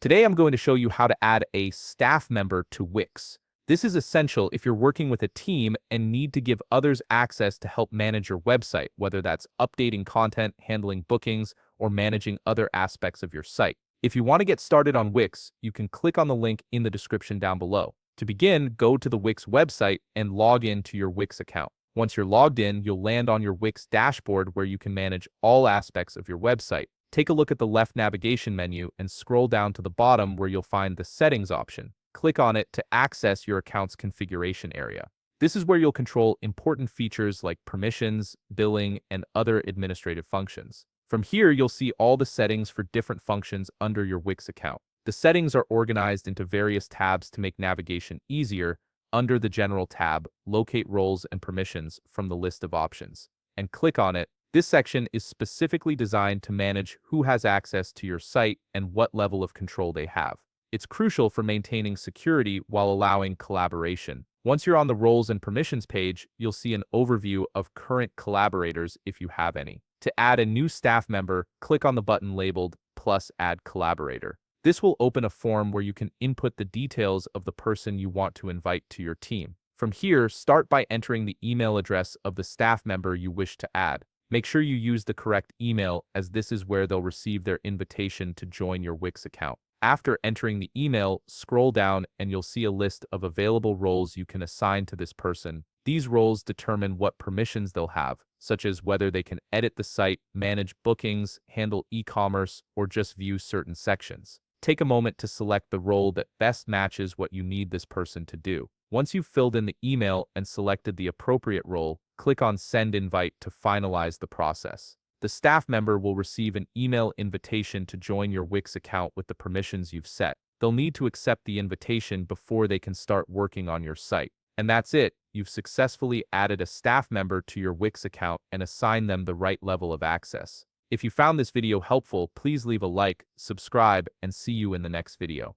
Today I'm going to show you how to add a staff member to Wix. This is essential if you're working with a team and need to give others access to help manage your website, whether that's updating content, handling bookings, or managing other aspects of your site. If you want to get started on Wix, you can click on the link in the description down below. To begin, go to the Wix website and log in to your Wix account. Once you're logged in, you'll land on your Wix dashboard where you can manage all aspects of your website. Take a look at the left navigation menu and scroll down to the bottom where you'll find the Settings option. Click on it to access your account's configuration area. This is where you'll control important features like permissions, billing, and other administrative functions. From here, you'll see all the settings for different functions under your Wix account. The settings are organized into various tabs to make navigation easier. Under the General tab, locate roles and permissions from the list of options, and click on it. This section is specifically designed to manage who has access to your site and what level of control they have. It's crucial for maintaining security while allowing collaboration. Once you're on the roles and permissions page, you'll see an overview of current collaborators if you have any. To add a new staff member, click on the button labeled plus add collaborator. This will open a form where you can input the details of the person you want to invite to your team. From here, start by entering the email address of the staff member you wish to add. Make sure you use the correct email, as this is where they'll receive their invitation to join your Wix account. After entering the email, scroll down and you'll see a list of available roles you can assign to this person. These roles determine what permissions they'll have, such as whether they can edit the site, manage bookings, handle e-commerce, or just view certain sections. Take a moment to select the role that best matches what you need this person to do. Once you've filled in the email and selected the appropriate role, click on Send Invite to finalize the process. The staff member will receive an email invitation to join your Wix account with the permissions you've set. They'll need to accept the invitation before they can start working on your site. And that's it. You've successfully added a staff member to your Wix account and assigned them the right level of access. If you found this video helpful, please leave a like, subscribe, and see you in the next video.